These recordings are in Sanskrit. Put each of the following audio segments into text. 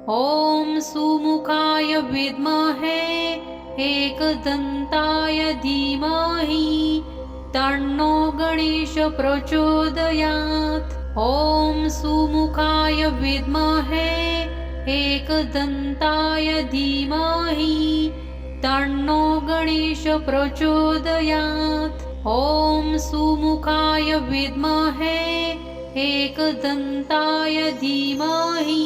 ॐ सुमुखाय विद्महे एकदन्ताय धीमहि तन्नो गणेश प्रचोदयात्। ॐ सुमुखाय विद्महे एकदन्ताय धीमहि तन्नो गणेश प्रचोदयात्। ॐ सुमुखाय विद्महे एकदन्ताय धीमहि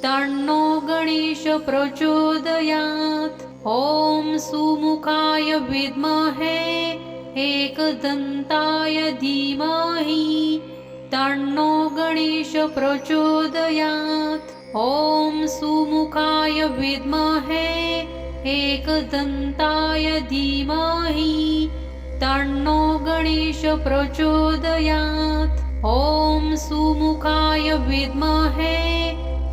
तन्नो गणेश प्रचोदयात्। ॐ सुमुखाय विद्महे एकदन्ताय धीमहि तन्नो गणेश प्रचोदयात्। ॐ सुमुखाय विद्महे एकदन्ताय धीमहि तन्नो गणेश प्रचोदयात्। ॐ सुमुखाय विद्महे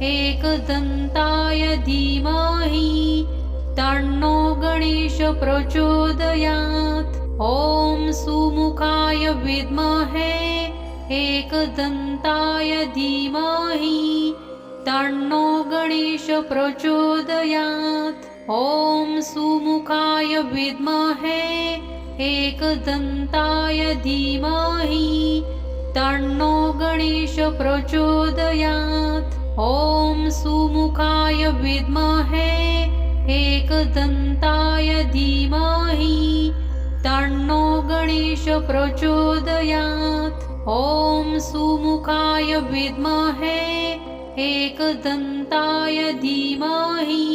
एकदन्ताय धीमहि तन्नो गणेश प्रचोदयात्। ॐ सुमुखाय विद्महे एकदन्ताय धीमहि तन्नो गणेश प्रचोदयात्। ॐ सुमुखाय विद्महे एकदन्ताय धीमहि तन्नो गणेश प्रचोदयात्। ॐ सुमुखाय विद्महे एकदन्ताय धीमहि तन्नो गणेश प्रचोदयात्। ॐ सुमुखाय विद्महे एकदन्ताय धीमहि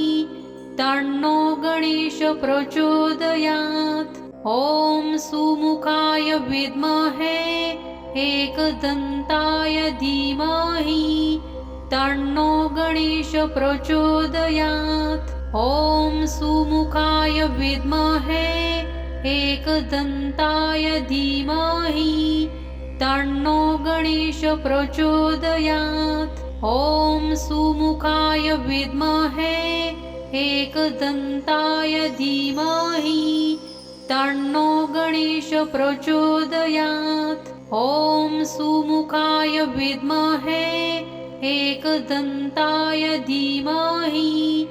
तन्नो गणेश प्रचोदयात्। ॐ सुमुखाय विद्महे एकदन्ताय धीमहि तन्नो गणेश प्रचोदयात्। ॐ सुमुखाय विद्महे एकदन्ताय धीमहि तन्नो गणेश प्रचोदयात्। ॐ सुमुखाय विद्महे एकदन्ताय धीमहि तन्नो गणेश प्रचोदयात्। ॐ सुमुखाय विद्महे एकदन्ताय धीमहि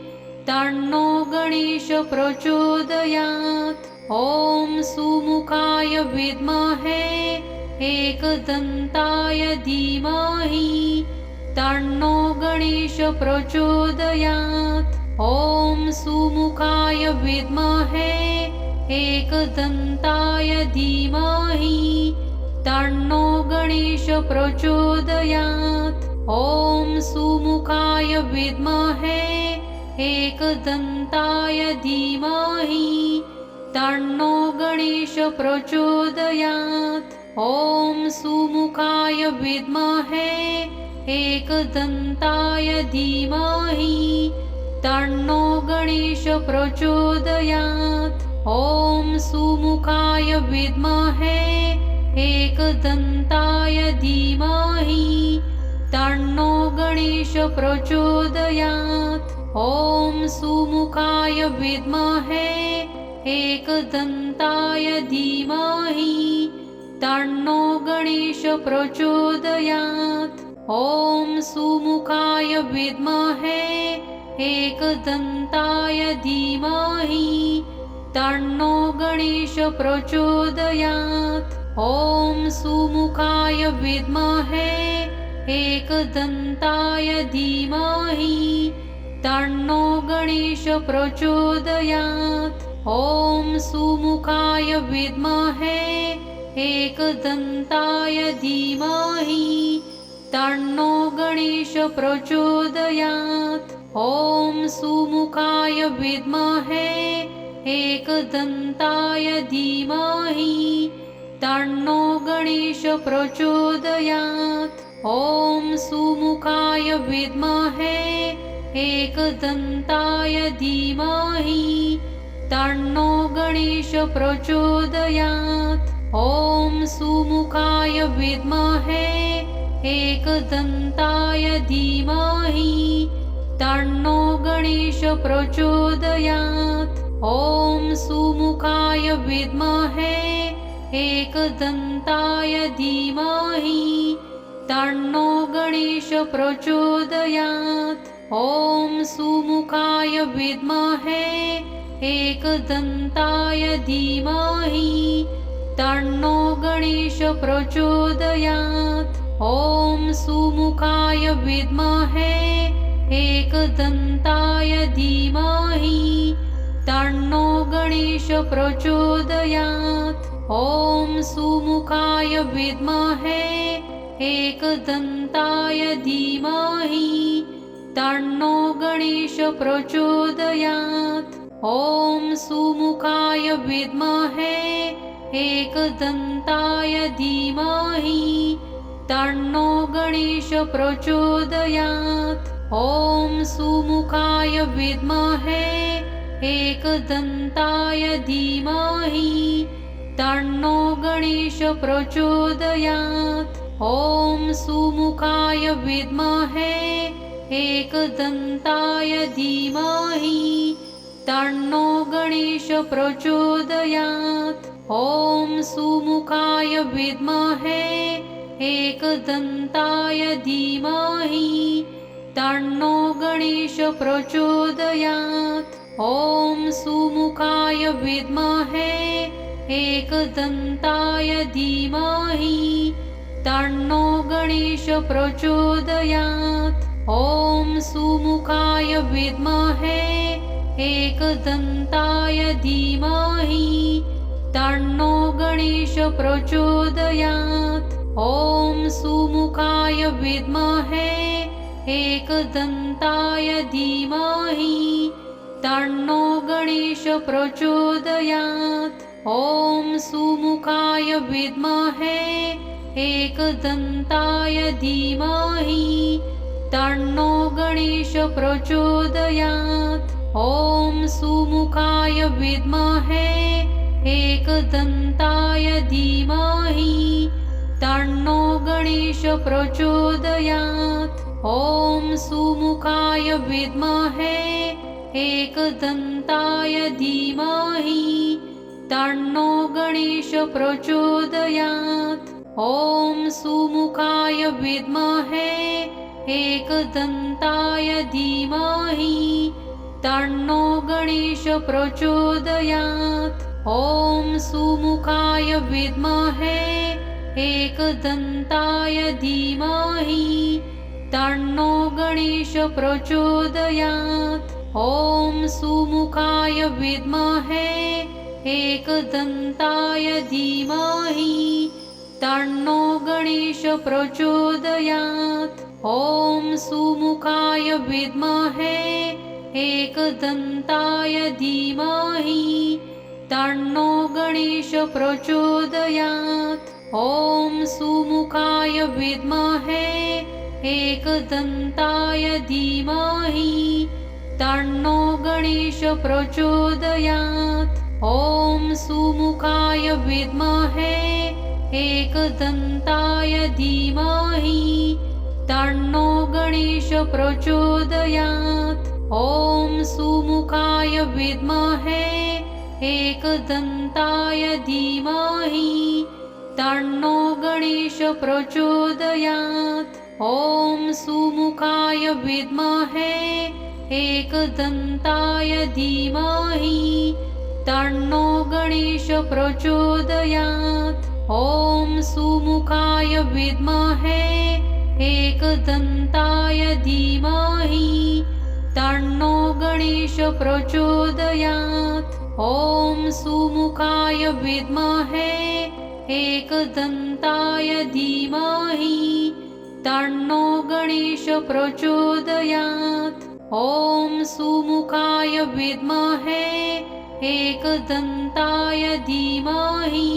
तन्नो गणेश प्रचोदयात्। ॐ सुमुखाय विद्महे एकदन्ताय धीमहि तन्नो गणेश प्रचोदयात्। ॐ सुमुखाय विद्महे एकदन्ताय धीमहि तन्नो गणेश प्रचोदयात्। ॐ सुमुखाय विद्महे एकदन्ताय धीमहि तन्नो गणेश प्रचोदयात्। ॐ सुमुखाय विद्महे एकदन्ताय धीमहि तन्नो गणेश प्रचोदयात्। ॐ सुमुखाय विद्महे एकदन्ताय धीमहि तन्नो गणेश प्रचोदयात्। ॐ सुमुखाय विद्महे एकदन्ताय धीमहि तन्नो गणेश प्रचोदयात्। ॐ सुमुखाय विद्महे एकदन्ताय धीमहि तन्नो गणेश प्रचोदयात्। ॐ सुमुखाय विद्महे एकदन्ताय धीमहि तन्नो गणेश प्रचोदयात्। ॐ सुमुखाय विद्महे एकदन्ताय धीमहि तन्नो गणेश प्रचोदयात्। ॐ सुमुखाय विद्महे एकदन्ताय धीमहि तन्नो गणेश प्रचोदयात्। ॐ सुमुखाय विद्महे एकदन्ताय धीमहि तन्नो गणेश प्रचोदयात्। ॐ सुमुखाय विद्महे एकदन्ताय धीमहि तन्नो गणेश प्रचोदयात्। ॐ सुमुखाय विद्महे एकदन्ताय धीमहि तन्नो गणेश प्रचोदयात्। ॐ सुमुखाय विद्महे एकदन्ताय धीमहि तन्नो गणेश प्रचोदयात्। ॐ सुमुखाय विद्महे एकदन्ताय धीमहि तन्नो गणेश प्रचोदयात्। ॐ सुमुखाय विद्महे एकदन्ताय धीमहि तन्नो गणेश प्रचोदयात्। ॐ सुमुखाय विद्महे एकदन्ताय धीमहि तन्नो गणेश प्रचोदयात्। ॐ सुमुखाय विद्महे एकदन्ताय धीमहि तन्नो गणेश प्रचोदयात्। ॐ सुमुखाय विद्महे एकदन्ताय धीमहि तन्नो गणेश प्रचोदयात्। ॐ सुमुखाय विद्महे एकदन्ताय धीमहि तन्नो गणेश प्रचोदयात्। ॐ सुमुखाय विद्महे एकदन्ताय धीमहि तन्नो गणेश प्रचोदयात्। ॐ सुमुखाय विद्महे एकदन्ताय धीमहि तन्नो गणेश प्रचोदयात्। ॐ सुमुखाय विद्महे एकदन्ताय धीमहि तन्नो गणेश प्रचोदयात्। ॐ सुमुखाय विद्महे एकदन्ताय धीमहि तन्नो गणेश प्रचोदयात्। ॐ सुमुखाय विद्महे एकदन्ताय धीमहि तन्नो गणेश प्रचोदयात्। ॐ सुमुखाय विद्महे एकदन्ताय धीमहि तन्नो गणेश प्रचोदयात्। ॐ सुमुखाय विद्महे एकदन्ताय धीमहि तन्नो गणेश प्रचोदयात्। ॐ सुमुखाय विद्महे एकदन्ताय धीमहि तन्नो गणेश प्रचोदयात्। ॐ सुमुखाय विद्महे एकदन्ताय धीमहि तन्नो गणेश प्रचोदयात्। ॐ सुमुखाय विद्महे एकदन्ताय धीमहि तन्नो गणेश प्रचोदयात्। ॐ सुमुखाय विद्महे एकदन्ताय धीमहि तन्नो गणेश प्रचोदयात्। ॐ सुमुखाय विद्महे एकदन्ताय धीमहि तन्नो गणेश प्रचोदयात्। ॐ सुमुखाय विद्महे एकदन्ताय धीमहि तन्नो गणेश प्रचोदयात्। ॐ सुमुखाय विद्महे एकदन्ताय धीमहि तन्नो गणेश प्रचोदयात्। ॐ सुमुखाय विद्महे एकदन्ताय धीमहि तन्नो गणेश प्रचोदयात्। ॐ सुमुखाय विद्महे एकदन्ताय धीमहि तन्नो गणेश प्रचोदयात्। ॐ सुमुखाय विद्महे एकदन्ताय धीमहि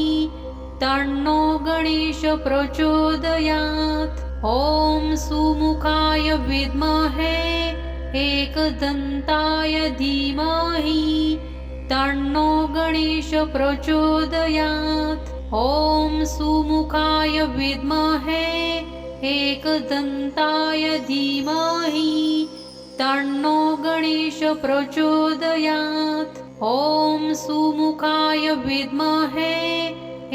तन्नो गणेश प्रचोदयात्। ॐ सुमुखाय विद्महे एकदन्ताय धीमहि तन्नो गणेश प्रचोदयात्। ॐ सुमुखाय विद्महे एकदन्ताय धीमहि तन्नो गणेश प्रचोदयात्। ॐ सुमुखाय विद्महे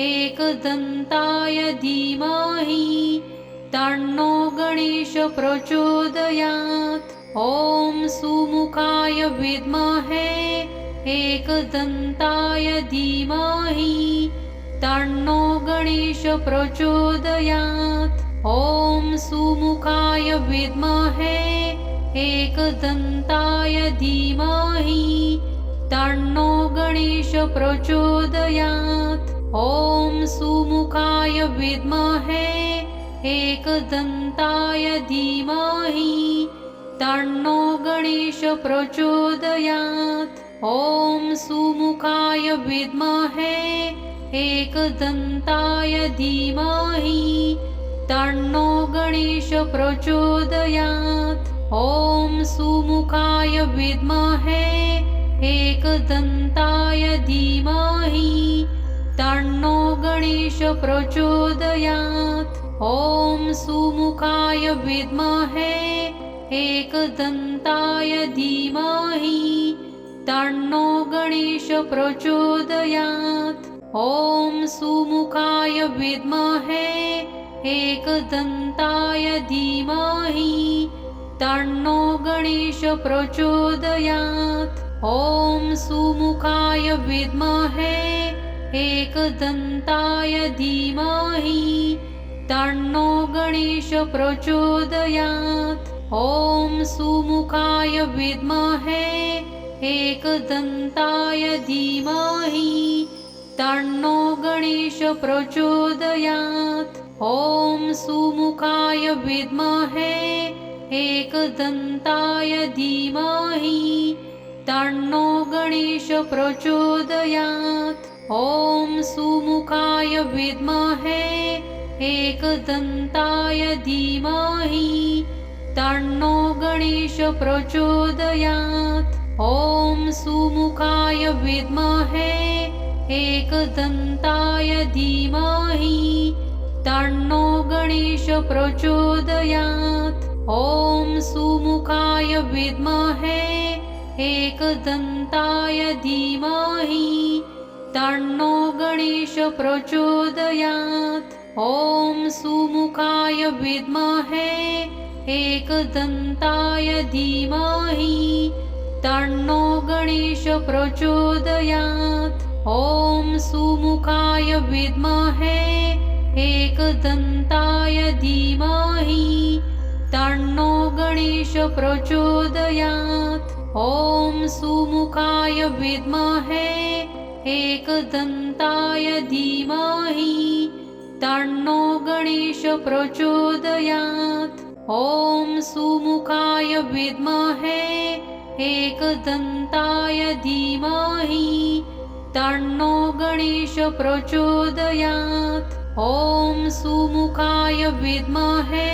एकदन्ताय धीमहि तन्नो गणेश प्रचोदयात्। ॐ सुमुखाय विद्महे एकदन्ताय धीमहि तन्नो गणेश प्रचोदयात्। ॐ सुमुखाय विद्महे एकदन्ताय धीमहि तन्नो गणेश प्रचोदयात्। ॐ सुमुखाय विद्महे एकदन्ताय धीमहि तन्नो गणेश प्रचोदयात्। ॐ सुमुखाय विद्महे एकदन्ताय धीमहि तन्नो गणेश प्रचोदयात्। ॐ सुमुखाय विद्महे एकदन्ताय धीमहि तन्नो गणेश प्रचोदयात्। ॐ सुमुखाय विद्महे एकदन्ताय धीमहि तन्नो गणेश प्रचोदयात्। ॐ सुमुखाय विद्महे एकदन्ताय धीमहि तन्नो गणेश प्रचोदयात्। ॐ सुमुखाय विद्महे एकदन्ताय धीमहि तन्नो गणेश प्रचोदयात्। ॐ सुमुखाय विद्महे एकदन्ताय धीमहि तन्नो गणेश प्रचोदयात्। ॐ सुमुखाय विद्महे एकदन्ताय धीमहि तन्नो गणेश प्रचोदयात्। ॐ सुमुखाय विद्महे एकदन्ताय धीमहि तन्नो गणेश प्रचोदयात्। ॐ सुमुखाय विद्महे एकदन्ताय धीमहि तन्नो गणेश प्रचोदयात्। ॐ सुमुखाय विद्महे एकदन्ताय धीमहि तन्नो गणेश प्रचोदयात्। ॐ सुमुखाय विद्महे एकदन्ताय धीमहि तन्नो गणेश प्रचोदयात्। ॐ सुमुखाय विद्महे एकदन्ताय धीमहि तन्नो गणेश प्रचोदयात्। ॐ सुमुखाय विद्महे एकदन्ताय धीमहि तन्नो गणेश प्रचोदयात्। ॐ सुमुखाय विद्महे एकदन्ताय धीमहि तन्नो गणेश प्रचोदयात्। ॐ सुमुखाय विद्महे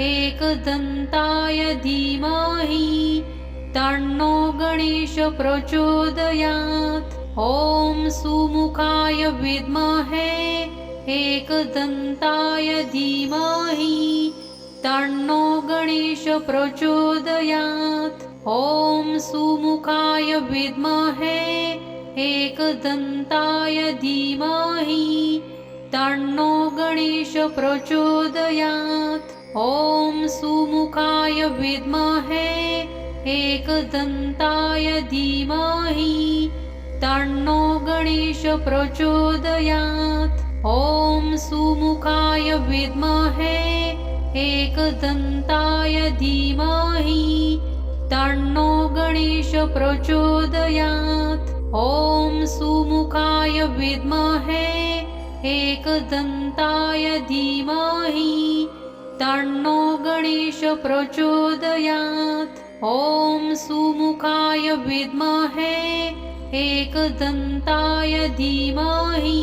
एकदन्ताय धीमहि तन्नो गणेश प्रचोदयात्। ॐ सुमुखाय विद्महे एकदन्ताय धीमहि तन्नो गणेश प्रचोदयात्। ॐ सुमुखाय विद्महे एकदन्ताय धीमहि तन्नो गणेश प्रचोदयात्। ॐ सुमुखाय विद्महे एकदन्ताय धीमहि तन्नो गणेश प्रचोदयात्। ॐ सुमुखाय विद्महे एकदन्ताय धीमहि तन्नो गणेश प्रचोदयात्। ॐ सुमुखाय विद्महे एकदन्ताय धीमहि तन्नो गणेश प्रचोदयात्। ॐ सुमुखाय विद्महे एकदन्ताय धीमहि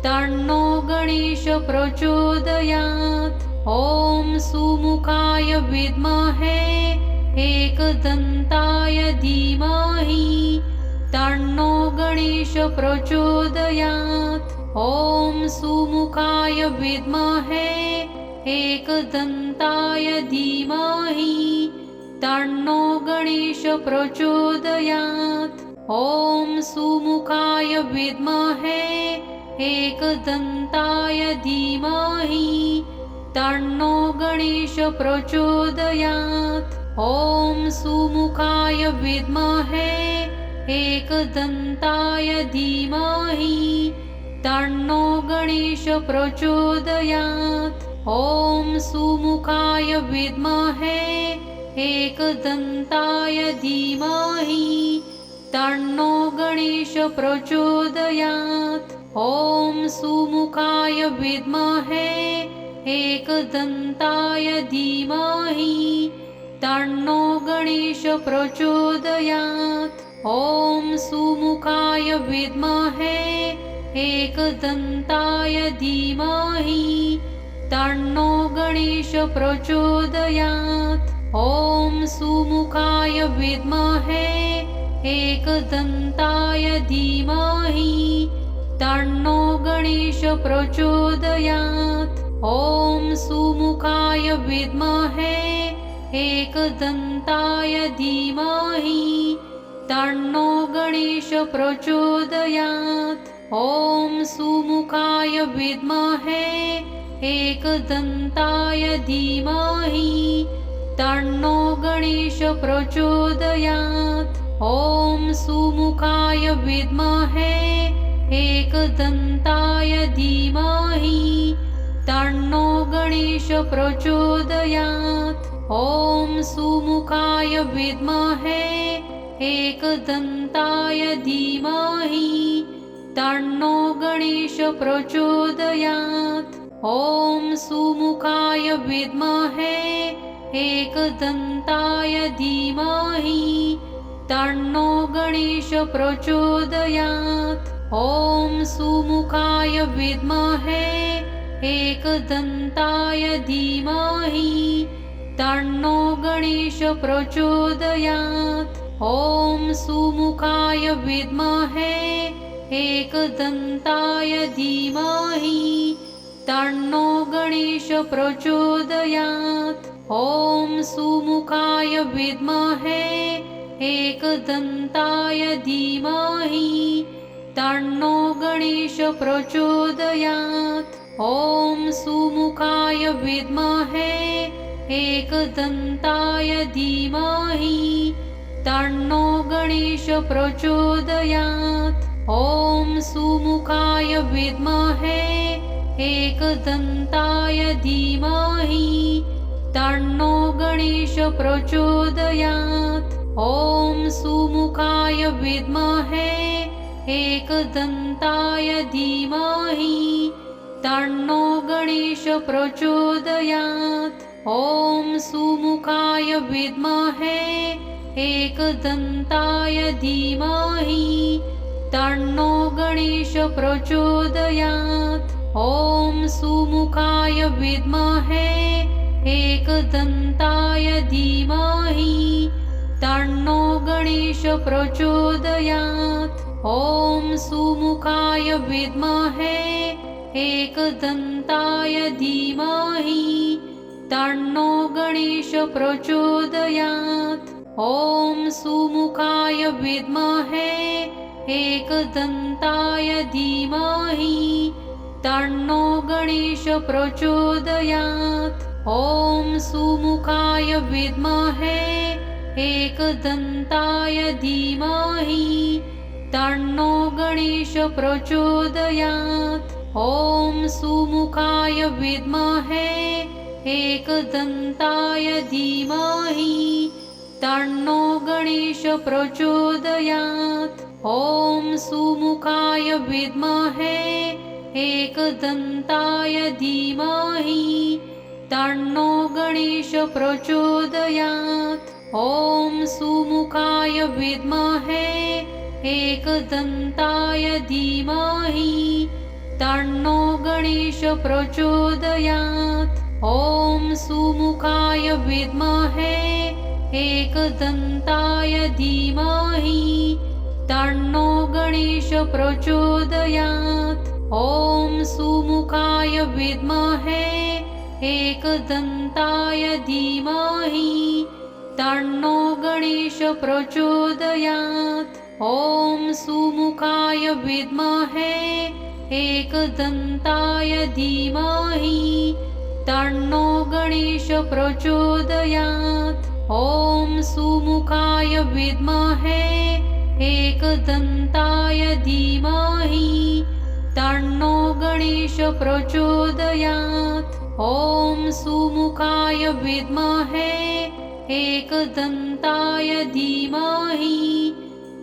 तन्नो गणेश प्रचोदयात्। ॐ सुमुखाय विद्महे एकदन्ताय धीमहि तन्नो गणेश प्रचोदयात्। ॐ सुमुखाय विद्महे एकदन्ताय धीमहि तन्नो गणेश प्रचोदयात्। ॐ सुमुखाय विद्महे एकदन्ताय धीमहि तन्नो गणेश प्रचोदयात्। ॐ सुमुखाय विद्महे एकदन्ताय धीमहि तन्नो गणेश प्रचोदयात्। ॐ सुमुखाय विद्महे एकदन्ताय धीमहि तन्नो गणेश प्रचोदयात्। ॐ सुमुखाय विद्महे एकदन्ताय धीमहि तन्नो गणेश प्रचोदयात्। ॐ सुमुखाय विद्महे एकदन्ताय धीमहि तन्नो गणेश प्रचोदयात्। ॐ सुमुखाय विद्महे एकदन्ताय धीमहि तन्नो गणेश प्रचोदयात्। ॐ सुमुखाय विद्महे एकदन्ताय धीमहि तन्नो गणेश प्रचोदयात्। ॐ सुमुखाय विद्महे एकदन्ताय धीमहि तन्नो गणेश प्रचोदयात्। ॐ सुमुखाय विद्महे एकदन्ताय धीमहि तन्नो गणेश प्रचोदयात्। ॐ सुमुखाय विद्महे एकदन्ताय धीमहि तन्नो गणेश प्रचोदयात्। ॐ सुमुखाय विद्महे एकदन्ताय धीमहि तन्नो गणेश प्रचोदयात्। ॐ सुमुखाय विद्महे एकदन्ताय धीमहि तन्नो गणेश प्रचोदयात्। ॐ सुमुखाय विद्महे एकदन्ताय धीमहि तन्नो गणेश प्रचोदयात्। ॐ सुमुखाय विद्महे एकदन्ताय धीमहि तन्नो गणेश प्रचोदयात्। ॐ सुमुखाय विद्महे एकदन्ताय धीमहि तन्नो गणेश प्रचोदयात्। ॐ सुमुखाय विद्महे एकदन्ताय धीमहि तन्नो गणेश प्रचोदयात्। ॐ सुमुखाय विद्महे एकदन्ताय धीमहि तन्नो गणेश प्रचोदयात्। ॐ सुमुखाय विद्महे एकदन्ताय धीमहि तन्नो गणेश प्रचोदयात्। ॐ सुमुखाय विद्महे एकदन्ताय धीमहि तन्नो गणेश प्रचोदयात्। ॐ सुमुखाय विद्महे एकदन्ताय धीमहि तन्नो गणेश प्रचोदयात्। ॐ सुमुखाय विद्महे एकदन्ताय धीमहि तन्नो गणेश प्रचोदयात्। ॐ सुमुखाय विद्महे एकदन्ताय धीमहि तन्नो गणेश प्रचोदयात्। ॐ सुमुखाय विद्महे एकदन्ताय धीमहि तन्नो गणेश प्रचोदयात्। ॐ सुमुखाय विद्महे एकदन्ताय धीमहि तन्नो गणेश प्रचोदयात्। ॐ सुमुखाय विद्महे एकदन्ताय धीमहि तन्नो गणेश प्रचोदयात्। ॐ सुमुखाय विद्महे एकदन्ताय धीमहि तन्नो गणेश प्रचोदयात्। ॐ सुमुखाय विद्महे एकदन्ताय धीमहि तन्नो गणेश प्रचोदयात्। ॐ सुमुखाय विद्महे एकदन्ताय धीमहि तन्नो गणेश प्रचोदयात्। ॐ सुमुखाय विद्महे एकदन्ताय धीमहि तन्नो गणेश प्रचोदयात्। ॐ सुमुखाय विद्महे एकदन्ताय धीमहि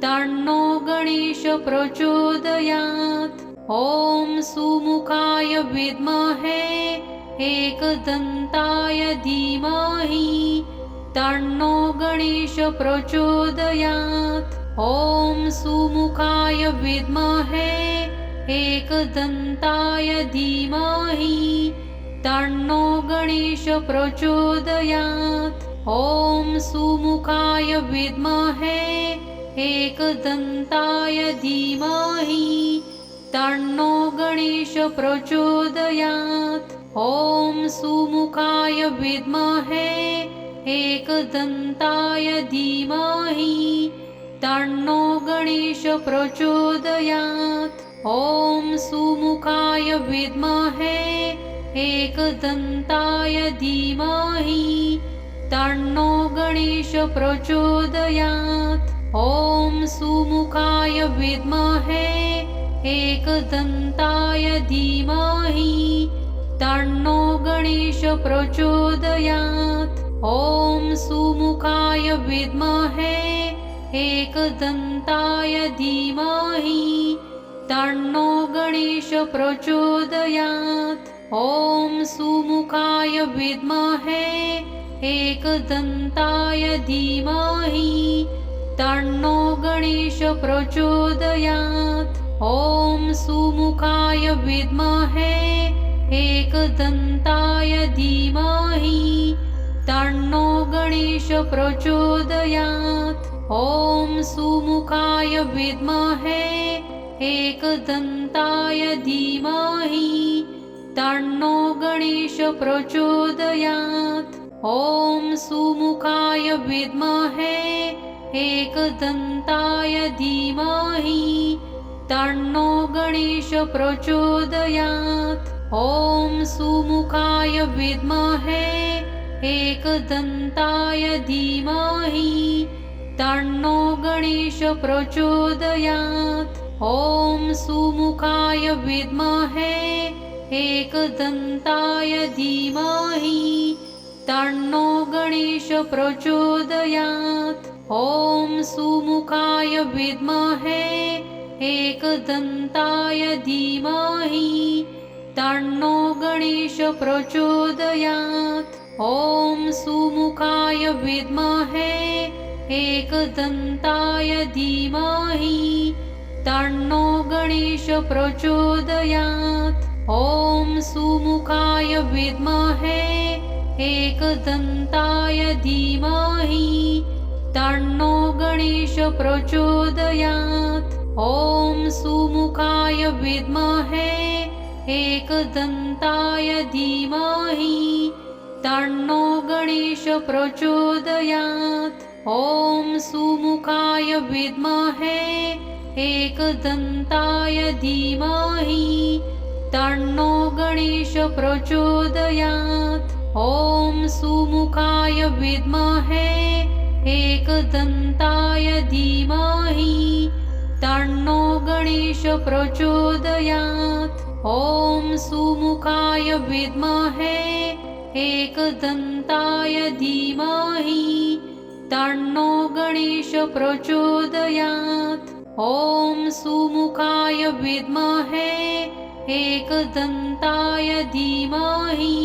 तन्नो गणेश प्रचोदयात्। ॐ सुमुखाय विद्महे एकदन्ताय धीमहि तन्नो गणेश प्रचोदयात्। ॐ सुमुखाय विद्महे एकदन्ताय धीमहि तन्नो गणेश प्रचोदयात्। ॐ सुमुखाय विद्महे एकदन्ताय धीमहि तन्नो गणेश प्रचोदयात्। ॐ सुमुखाय विद्महे एकदन्ताय धीमहि तन्नो गणेश प्रचोदयात्। ॐ सुमुखाय विद्महे एकदन्ताय धीमहि तन्नो गणेश प्रचोदयात्। ॐ सुमुखाय विद्महे एकदन्ताय धीमहि तन्नो गणेश प्रचोदयात्। ॐ सुमुखाय विद्महे एकदन्ताय धीमहि तन्नो गणेश प्रचोदयात्। ॐ सुमुखाय विद्महे एकदन्ताय धीमहि तन्नो गणेश प्रचोदयात्। ॐ सुमुखाय विद्महे एकदन्ताय धीमहि तन्नो गणेश प्रचोदयात्। ॐ सुमुखाय विद्महे एकदन्ताय धीमहि तन्नो गणेश प्रचोदयात्। ॐ सुमुखाय विद्महे एकदन्ताय धीमहि तन्नो गणेश प्रचोदयात्। ॐ सुमुखाय विद्महे एकदन्ताय धीमहि तन्नो गणेश प्रचोदयात्। ॐ सुमुखाय विद्महे एकदन्ताय धीमहि तन्नो गणेश प्रचोदयात्। ॐ सुमुखाय विद्महे एकदन्ताय धीमहि तन्नो गणेश प्रचोदयात्। ॐ सुमुखाय विद्महे एकदन्ताय धीमहि तन्नो गणेश प्रचोदयात्। ॐ सुमुखाय विद्महे एकदन्ताय धीमहि तन्नो गणेश प्रचोदयात्। ॐ सुमुखाय विद्महे एकदन्ताय धीमहि तन्नो गणेश प्रचोदयात्। ॐ सुमुखाय विद्महे एकदन्ताय धीमहि तन्नो गणेश प्रचोदयात्। ॐ सुमुखाय विद्महे एकदन्ताय धीमहि तन्नो गणेश प्रचोदयात्। ॐ सुमुखाय विद्महे एकदन्ताय धीमहि तन्नो गणेश प्रचोदयात्। ॐ सुमुखाय विद्महे एकदन्ताय धीमहि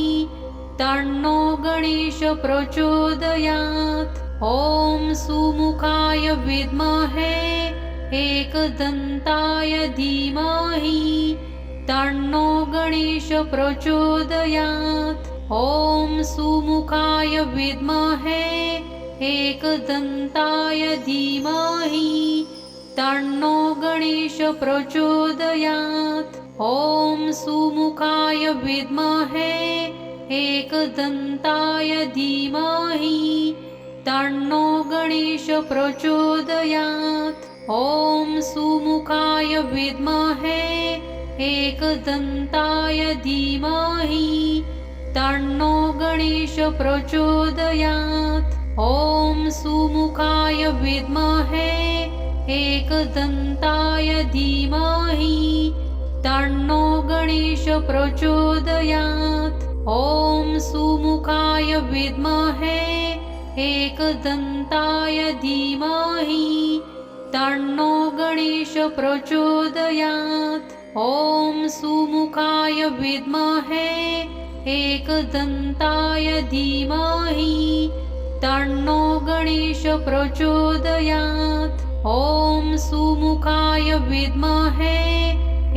तन्नो गणेश प्रचोदयात्। ॐ सुमुखाय विद्महे एकदन्ताय धीमहि तन्नो गणेश प्रचोदयात्। ॐ सुमुखाय विद्महे एकदन्ताय धीमहि तन्नो गणेश प्रचोदयात्। ॐ सुमुखाय विद्महे एकदन्ताय धीमहि तन्नो गणेश प्रचोदयात्। ॐ सुमुखाय विद्महे एकदन्ताय धीमहि तन्नो गणेश प्रचोदयात्। ॐ सुमुखाय विद्महे एकदन्ताय धीमहि तन्नो गणेश प्रचोदयात्। ॐ सुमुखाय विद्महे एकदन्ताय धीमहि तन्नो गणेश प्रचोदयात्। ॐ सुमुखाय विद्महे एकदन्ताय धीमहि तन्नो गणेश प्रचोदयात्। ॐ सुमुखाय विद्महे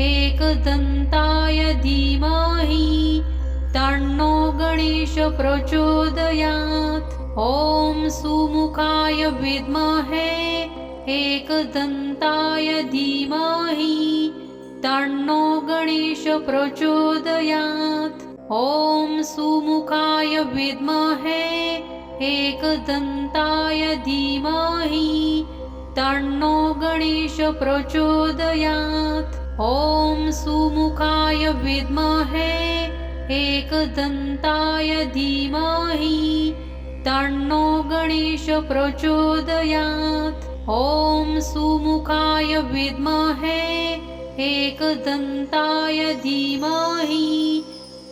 एकदन्ताय धीमहि तन्नो गणेश प्रचोदयात्। ॐ सुमुखाय विद्महे एकदन्ताय धीमहि तन्नो गणेश प्रचोदयात्। ॐ सुमुखाय विद्महे एकदन्ताय धीमहि तन्नो गणेश प्रचोदयात्। ॐ सुमुखाय विद्महे एकदन्ताय धीमहि तन्नो गणेश प्रचोदयात्। ॐ सुमुखाय विद्महे एकदन्ताय धीमहि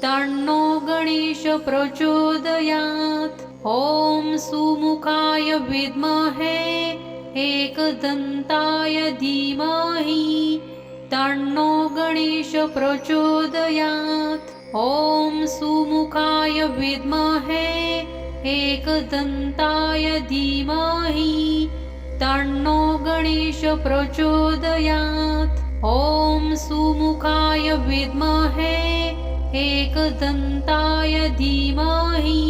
तन्नो गणेश प्रचोदयात्। ॐ सुमुखाय विद्महे एकदन्ताय धीमहि तन्नो गणेश प्रचोदयात्। ॐ सुमुखाय विद्महे एकदन्ताय धीमहि तन्नो गणेश प्रचोदयात्। ॐ सुमुखाय विद्महे एकदन्ताय धीमहि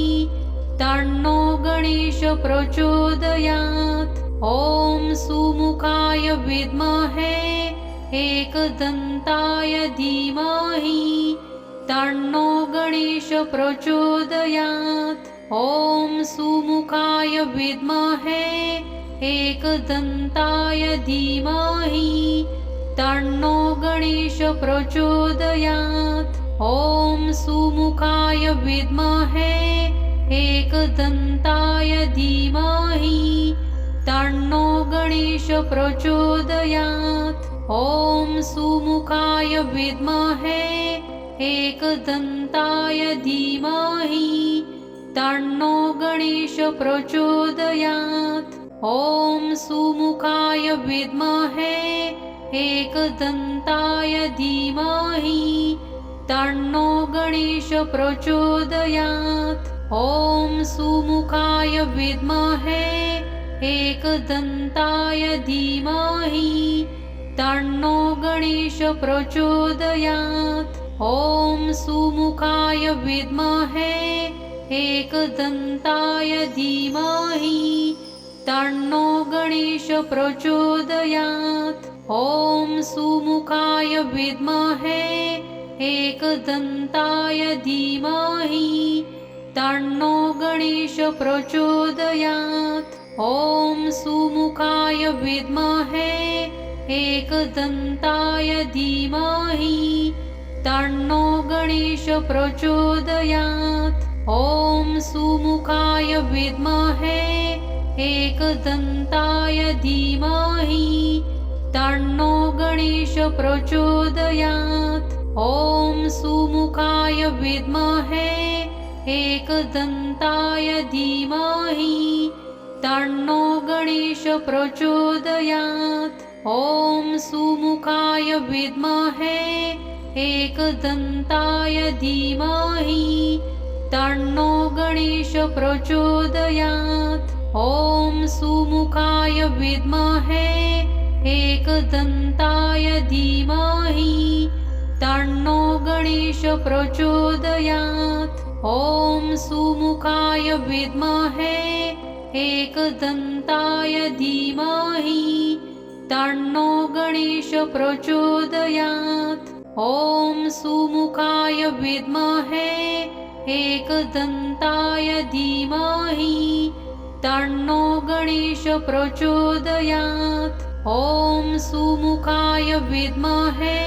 तन्नो गणेश प्रचोदयात्। ॐ सुमुखाय विद्महे एकदन्ताय धीमहि तन्नो गणेश प्रचोदयात्। ॐ सुमुखाय विद्महे एकदन्ताय धीमहि तन्नो गणेश प्रचोदयात्। ॐ सुमुखाय विद्महे एकदन्ताय धीमहि तन्नो गणेश प्रचोदयात्। ॐ सुमुखाय विद्महे एकदन्ताय धीमहि तन्नो गणेश प्रचोदयात्। ॐ सुमुखाय विद्महे एकदन्ताय धीमहि तन्नो गणेश प्रचोदयात्। ॐ सुमुखाय विद्महे एकदन्ताय धीमहि तन्नो गणेश प्रचोदयात्। ॐ सुमुखाय विद्महे एकदन्ताय धीमहि तन्नो गणेश प्रचोदयात्। ॐ सुमुखाय विद्महे एकदन्ताय धीमहि तन्नो गणेश प्रचोदयात्। ॐ सुमुखाय विद्महे एकदन्ताय धीमहि तन्नो गणेश प्रचोदयात्। ॐ सुमुखाय विद्महे एकदन्ताय धीमहि तन्नो गणेश प्रचोदयात्। ॐ सुमुखाय विद्महे एकदन्ताय धीमहि तन्नो गणेश प्रचोदयात्। ॐ सुमुखाय विद्महे एकदन्ताय धीमहि तन्नो गणेश प्रचोदयात्। ॐ सुमुखाय विद्महे एकदन्ताय धीमहि तन्नो गणेश प्रचोदयात्। ॐ सुमुखाय विद्महे एकदन्ताय धीमहि तन्नो गणेश प्रचोदयात्। ॐ सुमुखाय विद्महे एकदन्ताय धीमहि तन्नो गणेश प्रचोदयात्। ॐ सुमुखाय विद्महे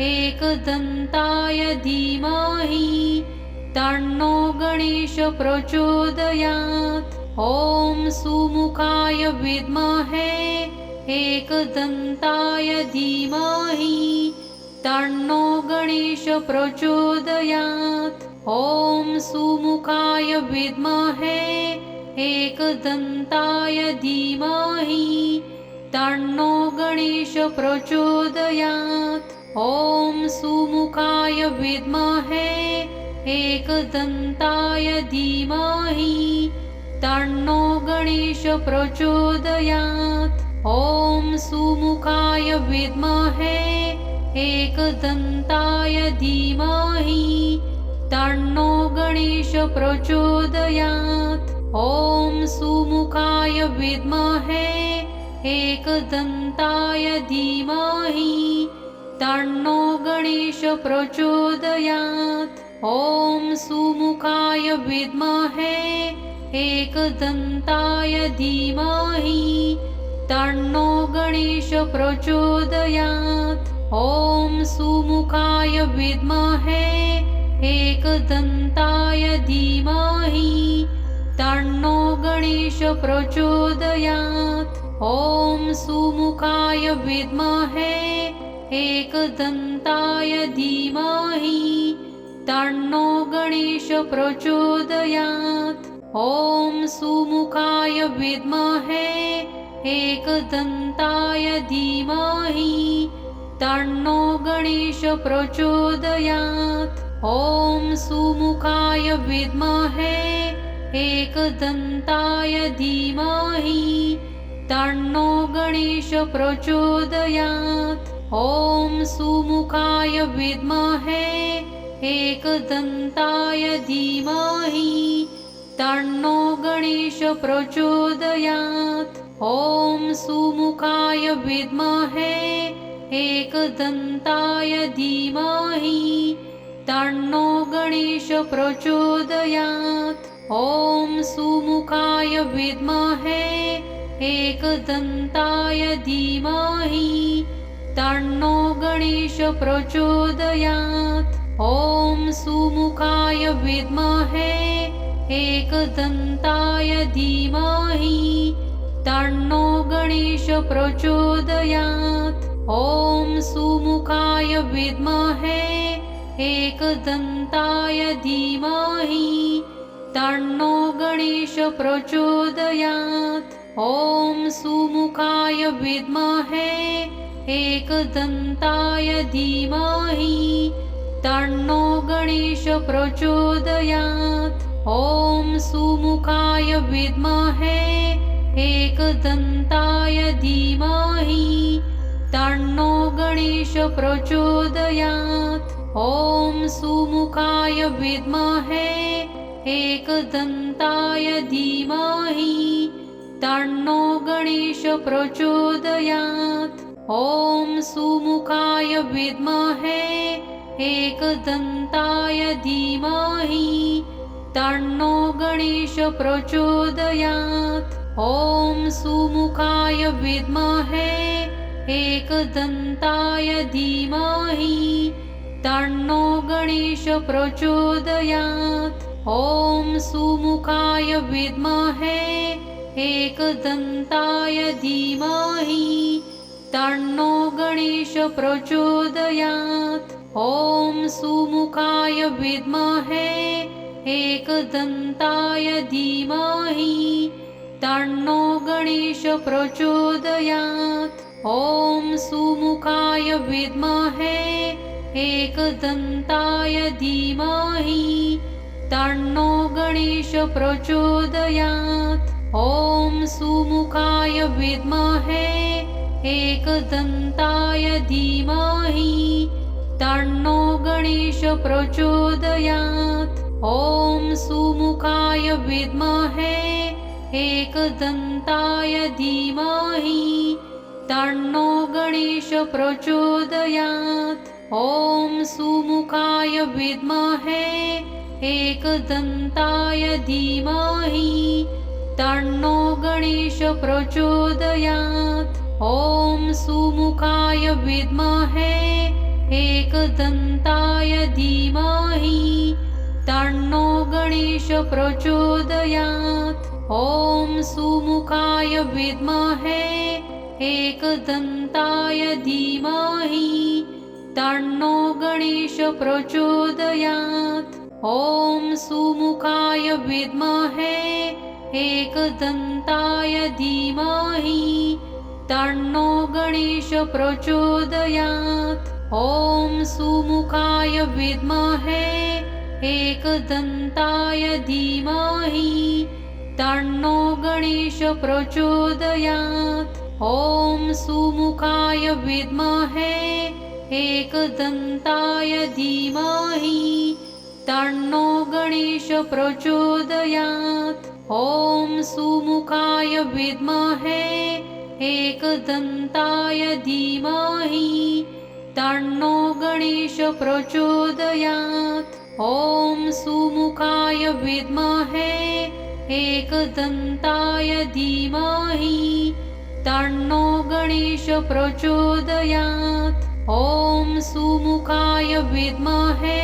एकदन्ताय धीमहि तन्नो गणेश प्रचोदयात्। ॐ सुमुखाय विद्महे एकदन्ताय धीमहि तन्नो गणेश प्रचोदयात्। ॐ सुमुखाय विद्महे एकदन्ताय धीमहि तन्नो गणेश प्रचोदयात्। ॐ सुमुखाय विद्महे एकदन्ताय धीमहि तन्नो गणेश प्रचोदयात्। ॐ सुमुखाय विद्महे एकदन्ताय धीमहि तन्नो गणेश प्रचोदयात्। ॐ सुमुखाय विद्महे एकदन्ताय धीमहि तन्नो गणेश प्रचोदयात्। ॐ सुमुखाय विद्महे एकदन्ताय धीमहि तन्नो गणेश प्रचोदयात्। ॐ सुमुखाय विद्महे एकदन्ताय धीमहि तन्नो गणेश प्रचोदयात्। ॐ सुमुखाय विद्महे एकदन्ताय धीमहि तन्नो गणेश प्रचोदयात्। ॐ सुमुखाय विद्महे एकदन्ताय धीमहि तन्नो गणेश प्रचोदयात्। ॐ सुमुखाय विद्महे एकदन्ताय धीमहि तन्नो गणेश प्रचोदयात्। ॐ सुमुखाय विद्महे एकदन्ताय धीमहि तन्नो गणेश प्रचोदयात्। ॐ सुमुखाय विद्महे एकदन्ताय धीमहि तन्नो गणेश प्रचोदयात्। ॐ सुमुखाय विद्महे एकदन्ताय धीमहि तन्नो गणेश प्रचोदयात्। ॐ सुमुखाय विद्महे एकदन्ताय धीमहि तन्नो गणेश प्रचोदयात्। ॐ सुमुखाय विद्महे एकदन्ताय धीमहि तन्नो गणेश प्रचोदयात्। ॐ सुमुखाय विद्महे एकदन्ताय धीमहि तन्नो गणेश प्रचोदयात्। ॐ सुमुखाय विद्महे एकदन्ताय धीमहि तन्नो गणेश प्रचोदयात्। ॐ सुमुखाय विद्महे एकदन्ताय धीमहि तन्नो गणेश प्रचोदयात्। ॐ सुमुखाय विद्महे एकदन्ताय धीमहि तन्नो गणेश प्रचोदयात्। ॐ सुमुखाय विद्महे एकदन्ताय धीमहि तन्नो गणेश प्रचोदयात्। ॐ सुमुखाय विद्महे एकदन्ताय धीमहि तन्नो गणेश प्रचोदयात्। ॐ सुमुखाय विद्महे एकदन्ताय धीमहि तन्नो गणेश प्रचोदयात्। ॐ सुमुखाय विद्महे एकदन्ताय धीमहि तन्नो गणेश प्रचोदयात्। ॐ सुमुखाय विद्महे एकदन्ताय धीमहि तन्नो गणेश प्रचोदयात्। ॐ सुमुखाय विद्महे एकदन्ताय धीमहि तन्नो गणेश प्रचोदयात्। ॐ सुमुखाय विद्महे एकदन्ताय धीमहि तन्नो गणेश प्रचोदयात्। ॐ सुमुखाय विद्महे एकदन्ताय धीमहि तन्नो गणेश प्रचोदयात्। ॐ सुमुखाय विद्महे एकदन्ताय धीमहि तन्नो गणेश प्रचोदयात्। ॐ सुमुखाय विद्महे एकदन्ताय धीमहि तन्नो गणेश प्रचोदयात्। ॐ सुमुखाय विद्महे एकदन्ताय धीमहि तन्नो गणेश प्रचोदयात्। ॐ सुमुखाय विद्महे एकदन्ताय धीमहि तन्नो गणेश प्रचोदयात्। ॐ सुमुखाय विद्महे एकदन्ताय धीमहि तन्नो गणेश प्रचोदयात्। ॐ सुमुखाय विद्महे एकदन्ताय धीमहि तन्नो गणेश प्रचोदयात्। ॐ सुमुखाय विद्महे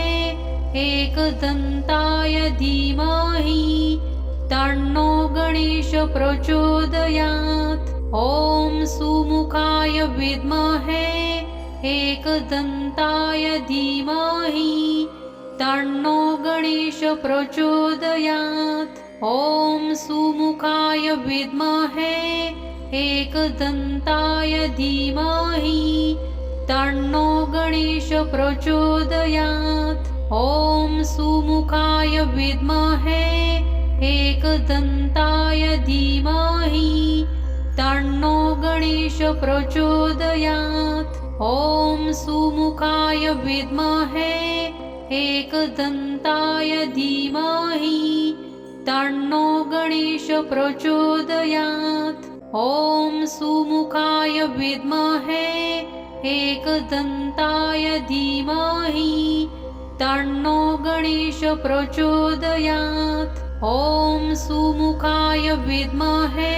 एकदन्ताय धीमहि तन्नो गणेश प्रचोदयात्। ॐ सुमुखाय विद्महे एकदन्ताय धीमहि तन्नो गणेश प्रचोदयात्। ॐ सुमुखाय विद्महे एकदन्ताय धीमहि तन्नो गणेश प्रचोदयात्। ॐ सुमुखाय विद्महे एकदन्ताय धीमहि तन्नो गणेश प्रचोदयात्। ॐ सुमुखाय विद्महे एकदन्ताय धीमहि तन्नो गणेश प्रचोदयात्। ॐ सुमुखाय विद्महे एकदन्ताय धीमहि तन्नो गणेश प्रचोदयात्। ॐ सुमुखाय विद्महे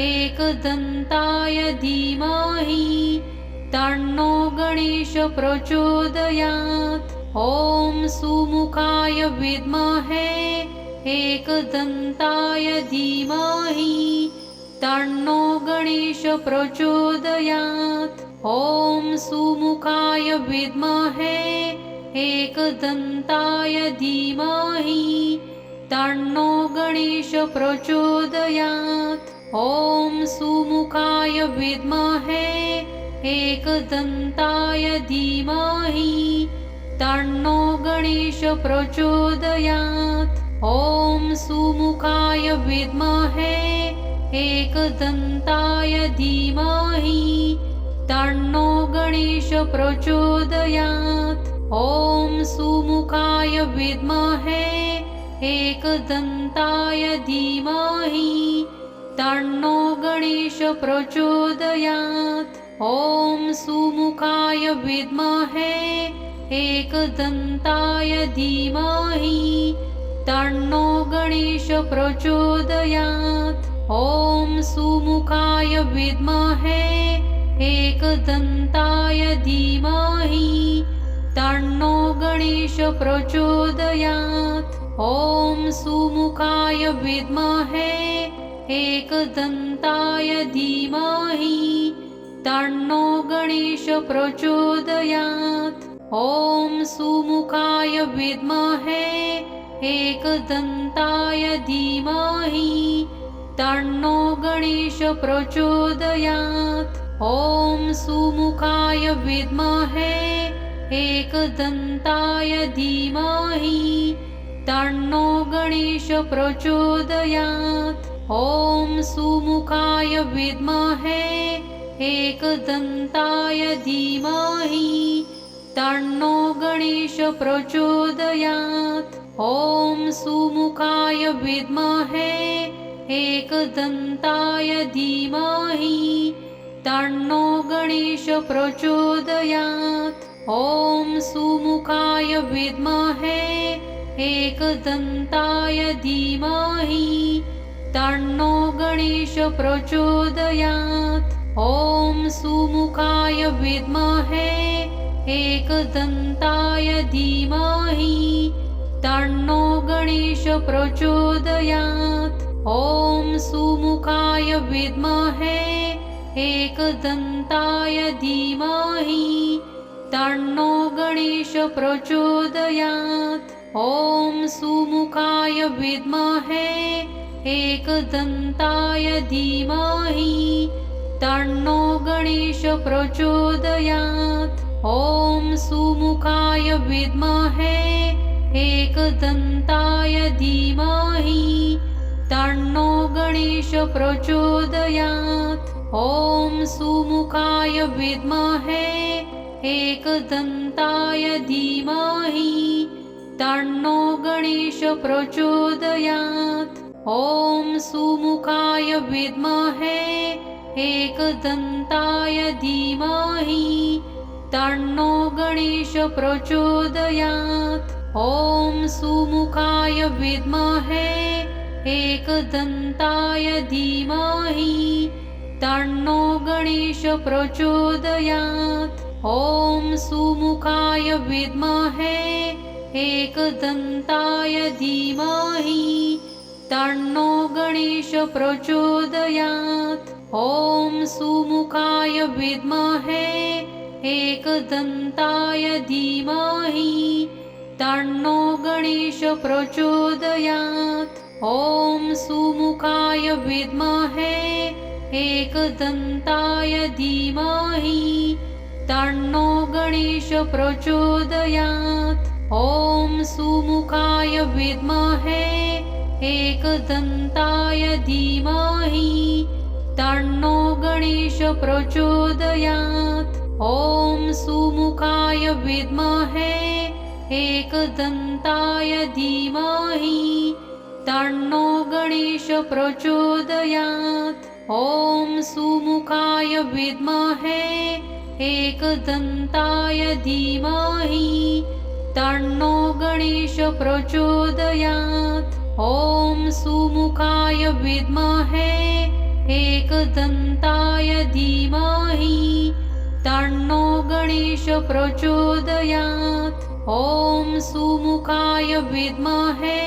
एकदन्ताय धीमहि तन्नो गणेश प्रचोदयात्। ॐ सुमुखाय विद्महे एकदन्ताय धीमहि तन्नो गणेश प्रचोदयात्। ॐ सुमुखाय विद्महे एकदन्ताय धीमहि तन्नो गणेश प्रचोदयात्। ॐ सुमुखाय विद्महे एकदन्ताय धीमहि तन्नो गणेश प्रचोदयात्। ॐ सुमुखाय विद्महे एकदन्ताय धीमहि तन्नो गणेश प्रचोदयात्। ॐ सुमुखाय विद्महे एकदन्ताय धीमहि तन्नो गणेश प्रचोदयात्। ॐ सुमुखाय विद्महे एकदन्ताय धीमहि तन्नो गणेश प्रचोदयात्। ॐ सुमुखाय विद्महे एकदन्ताय धीमहि तन्नो गणेश प्रचोदयात्। ॐ सुमुखाय विद्महे एकदन्ताय धीमहि तन्नो गणेश प्रचोदयात्। ॐ सुमुखाय विद्महे एकदन्ताय धीमहि तन्नो गणेश प्रचोदयात्। ॐ सुमुखाय विद्महे एकदन्ताय धीमहि तन्नो गणेश प्रचोदयात्। ॐ सुमुखाय विद्महे एकदन्ताय धीमहि तन्नो गणेश प्रचोदयात्। ॐ सुमुखाय विद्महे एकदन्ताय धीमहि तन्नो गणेश प्रचोदयात्। ॐ सुमुखाय विद्महे एकदन्ताय धीमहि तन्नो गणेश प्रचोदयात्। ॐ सुमुखाय विद्महे एकदन्ताय धीमहि तन्नो गणेश प्रचोदयात्। ॐ सुमुखाय विद्महे एकदन्ताय धीमहि तन्नो गणेश प्रचोदयात्। ॐ सुमुखाय विद्महे एकदन्ताय धीमहि तन्नो गणेश प्रचोदयात्। ॐ सुमुखाय विद्महे एकदन्ताय धीमहि तन्नो गणेश प्रचोदयात्। ॐ सुमुखाय विद्महे एकदन्ताय धीमहि तन्नो गणेश प्रचोदयात्। ॐ सुमुखाय विद्महे एकदन्ताय धीमहि तन्नो गणेश प्रचोदयात्। ॐ सुमुखाय विद्महे एकदन्ताय धीमहि तन्नो गणेश प्रचोदयात्। ॐ सुमुखाय विद्महे एकदन्ताय धीमहि तन्नो गणेश प्रचोदयात्। ॐ सुमुखाय विद्महे एकदन्ताय धीमहि तन्नो गणेश प्रचोदयात्। ॐ सुमुखाय विद्महे एकदन्ताय धीमहि तन्नो गणेश प्रचोदयात्। ॐ सुमुखाय विद्महे एकदन्ताय धीमहि तन्नो गणेश प्रचोदयात्। ॐ सुमुखाय विद्महे एकदन्ताय धीमहि तन्नो गणेश प्रचोदयात्। ॐ सुमुखाय विद्महे एकदन्ताय धीमहि तन्नो गणेश प्रचोदयात्। ॐ सुमुखाय विद्महे एकदन्ताय धीमहि तन्नो गणेश प्रचोदयात्। ॐ सुमुखाय विद्महे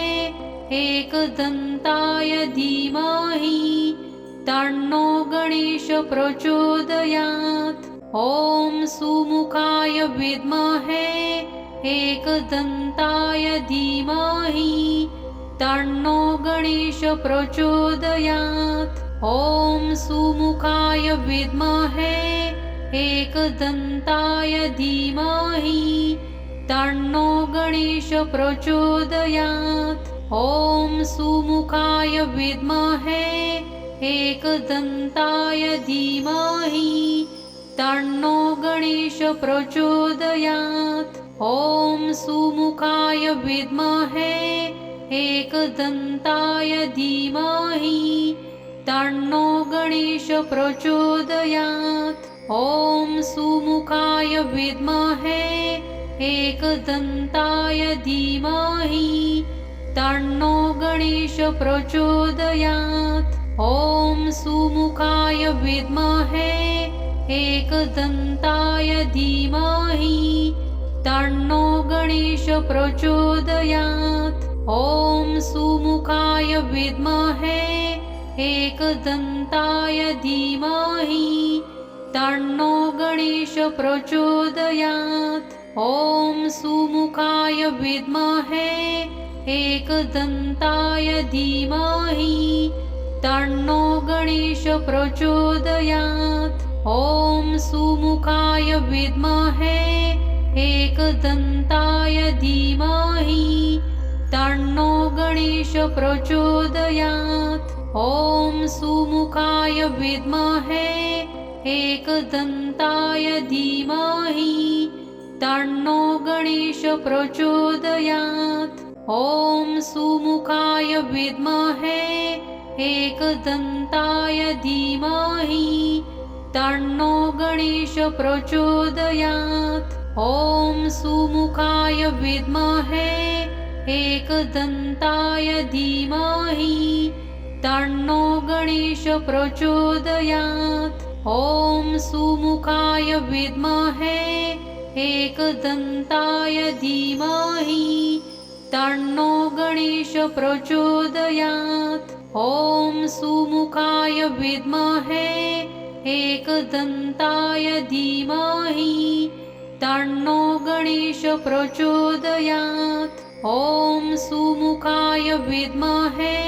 एकदन्ताय धीमहि तन्नो गणेश प्रचोदयात्। ॐ सुमुखाय विद्महे एकदन्ताय धीमहि तन्नो गणेश प्रचोदयात्। ॐ सुमुखाय विद्महे एकदन्ताय धीमहि तन्नो गणेश प्रचोदयात्। ॐ सुमुखाय विद्महे एकदन्ताय धीमहि तन्नो गणेश प्रचोदयात्। ॐ सुमुखाय विद्महे एकदन्ताय धीमहि तन्नो गणेश प्रचोदयात्। ॐ सुमुखाय विद्महे एकदन्ताय धीमहि तन्नो गणेश प्रचोदयात्। ॐ सुमुखाय विद्महे एकदन्ताय धीमहि तन्नो गणेश प्रचोदयात्। ॐ सुमुखाय विद्महे एकदन्ताय धीमहि तन्नो गणेश प्रचोदयात्। ॐ सुमुखाय विद्महे एकदन्ताय धीमहि तन्नो गणेश प्रचोदयात्। ॐ सुमुखाय विद्महे एकदन्ताय धीमहि तन्नो गणेश प्रचोदयात्। ॐ सुमुखाय विद्महे एकदन्ताय धीमहि तन्नो गणेश प्रचोदयात्। ॐ सुमुखाय विद्महे एकदन्ताय धीमहि तन्नो गणेश प्रचोदयात्। ॐ सुमुखाय विद्महे एकदन्ताय धीमहि तन्नो गणेश प्रचोदयात्। ॐ सुमुखाय विद्महे एकदन्ताय धीमहि तन्नो गणेश प्रचोदयात्। ॐ सुमुखाय विद्महे एकदन्ताय धीमहि तन्नो गणेश प्रचोदयात्। ॐ सुमुखाय विद्महे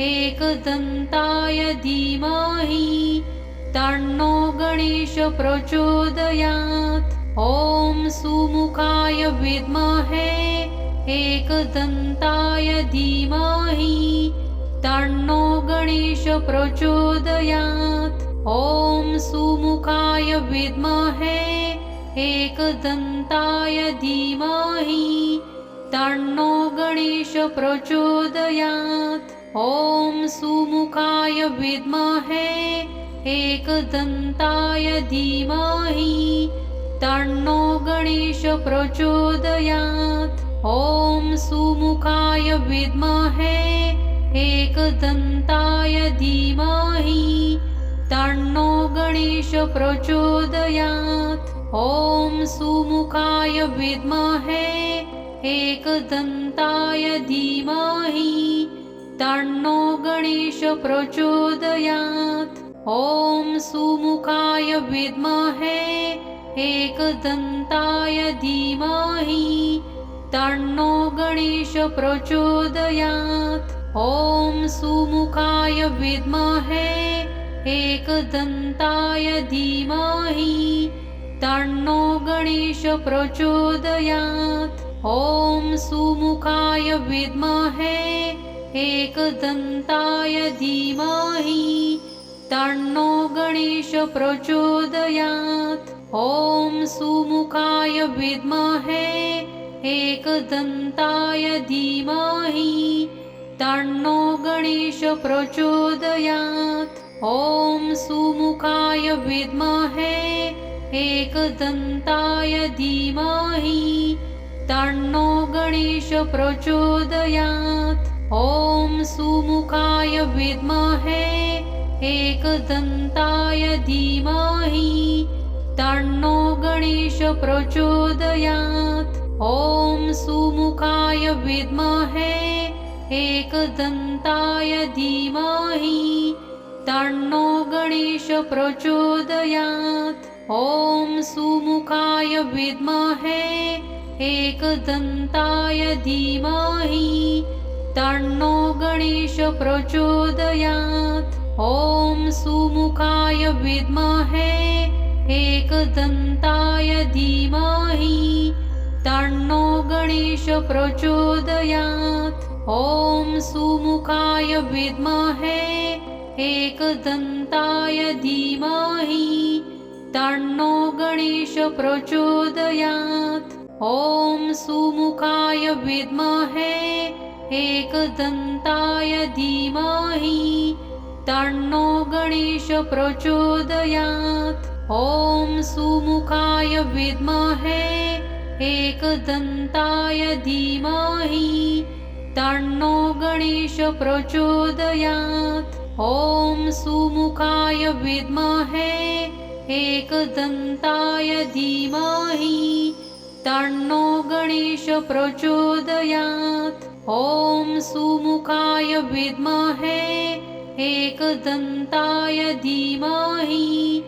एकदन्ताय धीमहि तन्नो गणेश प्रचोदयात्। ॐ सुमुखाय विद्महे एकदन्ताय धीमहि तन्नो गणेश प्रचोदयात्। ॐ सुमुखाय विद्महे एकदन्ताय धीमहि तन्नो गणेश प्रचोदयात्। ॐ सुमुखाय विद्महे एकदन्ताय धीमहि तन्नो गणेश प्रचोदयात्। ॐ सुमुखाय विद्महे एकदन्ताय धीमहि तन्नो गणेश प्रचोदयात्। ॐ सुमुखाय विद्महे एकदन्ताय धीमहि तन्नो गणेश प्रचोदयात्। ॐ सुमुखाय विद्महे एकदन्ताय धीमहि तन्नो गणेश प्रचोदयात्। ॐ सुमुखाय विद्महे एकदन्ताय धीमहि तन्नो गणेश प्रचोदयात्। ॐ सुमुखाय विद्महे एकदन्ताय धीमहि तन्नो गणेश प्रचोदयात्। ॐ सुमुखाय विद्महे एकदन्ताय धीमहि तन्नो गणेश प्रचोदयात्। ॐ सुमुखाय विद्महे एकदन्ताय धीमहि तन्नो गणेश प्रचोदयात्। ॐ सुमुखाय विद्महे एकदन्ताय धीमहि तन्नो गणेश प्रचोदयात्। ॐ सुमुखाय विद्महे एकदन्ताय धीमहि तन्नो गणेश प्रचोदयात्। ॐ सुमुखाय विद्महे एकदन्ताय धीमहि तन्नो गणेश प्रचोदयात्। ॐ सुमुखाय विद्महे एकदन्ताय धीमहि तन्नो गणेश प्रचोदयात्। ॐ सुमुखाय विद्महे एकदन्ताय धीमहि तन्नो गणेश प्रचोदयात्। ॐ सुमुखाय विद्महे एकदन्ताय धीमहि तन्नो गणेश प्रचोदयात्। ॐ सुमुखाय विद्महे एकदन्ताय धीमहि तन्नो गणेश प्रचोदयात्। ॐ सुमुखाय विद्महे एकदन्ताय धीमहि तन्नो गणेश प्रचोदयात्। ॐ सुमुखाय विद्महे एकदन्ताय धीमहि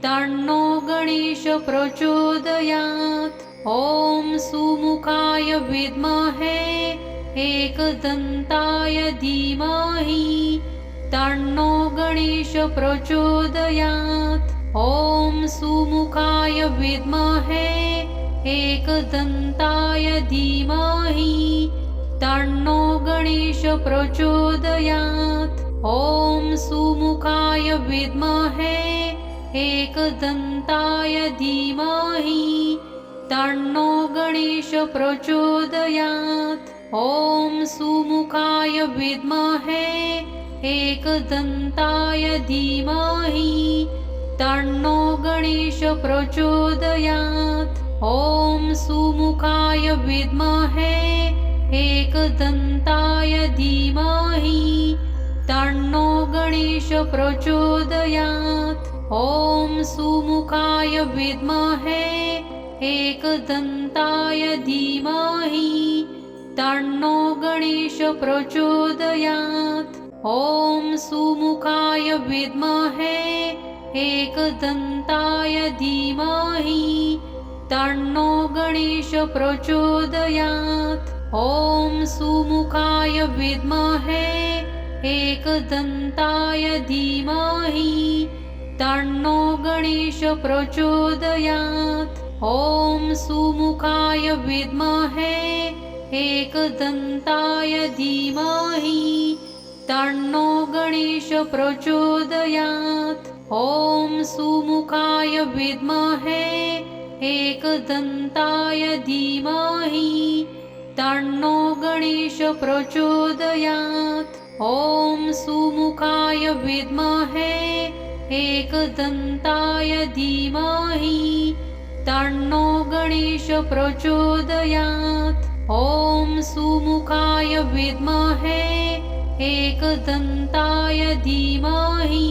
तन्नो गणेश प्रचोदयात्। ॐ सुमुखाय विद्महे एकदन्ताय धीमहि तन्नो गणेश प्रचोदयात्। ॐ सुमुखाय विद्महे एकदन्ताय धीमहि तन्नो गणेश प्रचोदयात्। ॐ सुमुखाय विद्महे एकदन्ताय धीमहि तन्नो गणेश प्रचोदयात्। ॐ सुमुखाय विद्महे एकदन्ताय धीमहि तन्नो गणेश प्रचोदयात्। ॐ सुमुखाय विद्महे एकदन्ताय धीमहि तन्नो गणेश प्रचोदयात्। ॐ सुमुखाय विद्महे एकदन्ताय धीमहि तन्नो गणेश प्रचोदयात्। ॐ सुमुखाय विद्महे एकदन्ताय धीमहि तन्नो गणेश प्रचोदयात्। ॐ सुमुखाय विद्महे एकदन्ताय धीमहि तन्नो गणेश प्रचोदयात्। ॐ सुमुखाय विद्महे एकदन्ताय धीमहि तन्नो गणेश प्रचोदयात्। ॐ सुमुखाय विद्महे एकदन्ताय धीमहि तन्नो गणेश प्रचोदयात्। ॐ सुमुखाय विद्महे एकदन्ताय धीमहि तन्नो गणेश प्रचोदयात्। ॐ सुमुखाय विद्महे एकदन्ताय धीमहि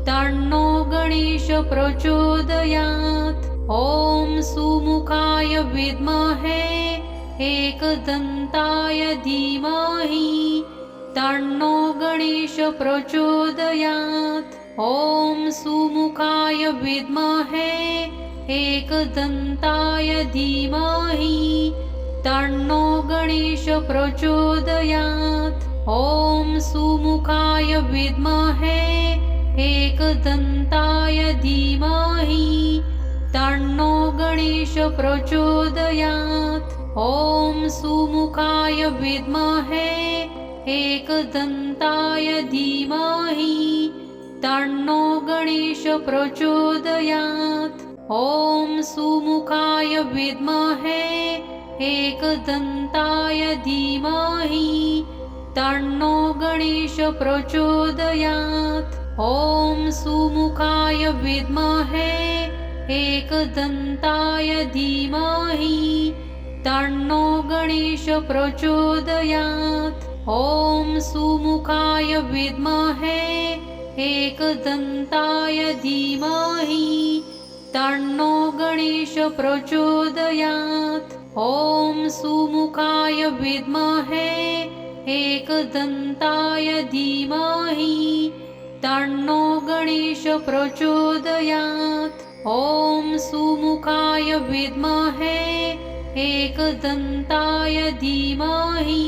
तन्नो गणेश प्रचोदयात्। ॐ सुमुखाय विद्महे एकदन्ताय धीमहि तन्नो गणेश प्रचोदयात्। ॐ सुमुखाय विद्महे एकदन्ताय धीमहि तन्नो गणेश प्रचोदयात्। ॐ सुमुखाय विद्महे एकदन्ताय धीमहि तन्नो गणेश प्रचोदयात्। ॐ सुमुखाय विद्महे एकदन्ताय धीमहि तन्नो गणेश प्रचोदयात्। ॐ सुमुखाय विद्महे एकदन्ताय धीमहि तन्नो गणेश प्रचोदयात्। ॐ सुमुखाय विद्महे एकदन्ताय धीमहि तन्नो गणेश प्रचोदयात्। ॐ सुमुखाय विद्महे एकदन्ताय धीमहि तन्नो गणेश प्रचोदयात्। ॐ सुमुखाय विद्महे एकदन्ताय धीमहि तन्नो गणेश प्रचोदयात्। ॐ सुमुखाय विद्महे एकदन्ताय धीमहि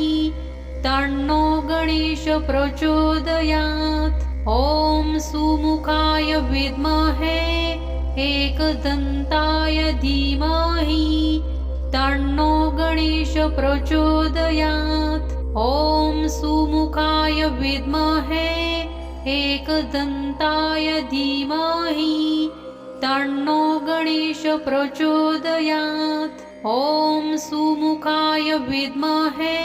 तन्नो गणेश प्रचोदयात्। ॐ सुमुखाय विद्महे एकदन्ताय धीमहि तन्नो गणेश प्रचोदयात्। ॐ सुमुखाय विद्महे एकदन्ताय धीमहि तन्नो गणेश प्रचोदयात्। ॐ सुमुखाय विद्महे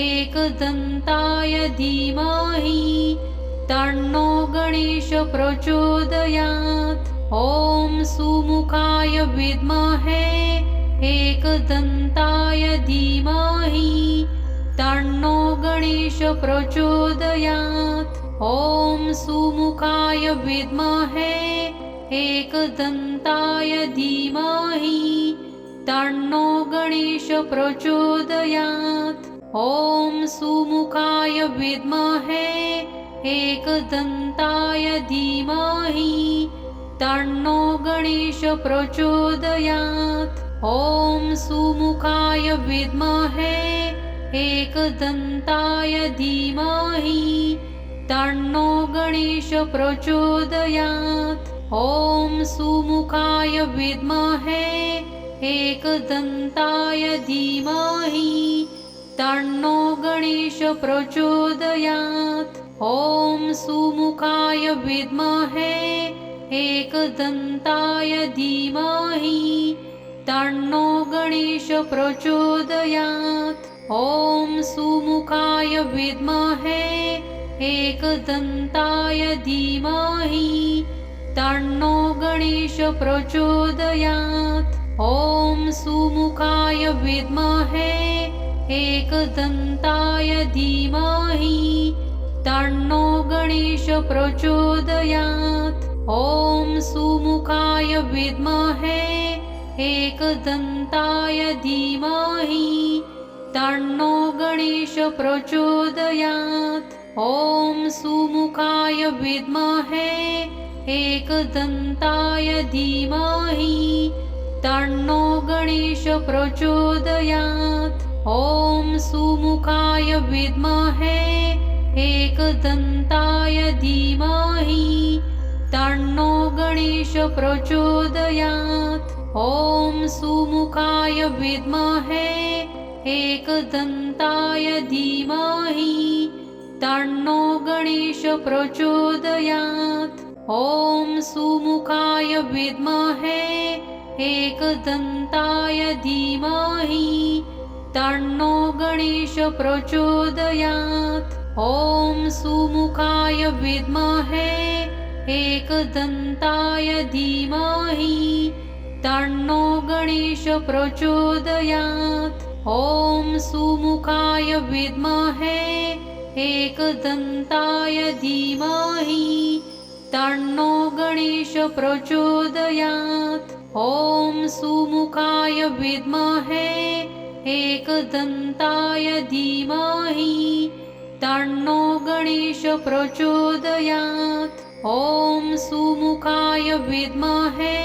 एकदन्ताय धीमहि तन्नो गणेश प्रचोदयात्। ॐ सुमुखाय विद्महे एकदन्ताय धीमहि तन्नो गणेश प्रचोदयात्। ॐ सुमुखाय विद्महे एकदन्ताय धीमहि तन्नो गणेश प्रचोदयात्। ॐ सुमुखाय विद्महे एकदन्ताय धीमहि तन्नो गणेश प्रचोदयात्। ॐ सुमुखाय विद्महे एकदन्ताय धीमहि तन्नो गणेश प्रचोदयात्। ॐ सुमुखाय विद्महे एकदन्ताय धीमहि तन्नो गणेश प्रचोदयात्। ॐ सुमुखाय विद्महे एकदन्ताय धीमहि तन्नो गणेश प्रचोदयात्। ॐ सुमुखाय विद्महे एकदन्ताय धीमहि तन्नो गणेश प्रचोदयात्। ॐ सुमुखाय विद्महे एकदन्ताय धीमहि तन्नो गणेश प्रचोदयात्। ॐ सुमुखाय विद्महे एकदन्ताय धीमहि तन्नो गणेश प्रचोदयात्। ॐ सुमुखाय विद्महे एकदन्ताय धीमहि तन्नो गणेश प्रचोदयात्। ॐ सुमुखाय विद्महे एकदन्ताय धीमहि तन्नो गणेश प्रचोदयात्। ॐ सुमुखाय विद्महे एकदन्ताय धीमहि तन्नो गणेश प्रचोदयात्। ॐ सुमुखाय विद्महे एकदन्ताय धीमहि तन्नो गणेश प्रचोदयात्। ॐ सुमुखाय विद्महे एकदन्ताय धीमहि तन्नो गणेश प्रचोदयात्। ॐ सुमुखाय विद्महे एकदन्ताय धीमहि तन्नो गणेश प्रचोदयात्। ॐ सुमुखाय विद्महे एकदन्ताय धीमहि तन्नो गणेश प्रचोदयात्। ॐ सुमुखाय विद्महे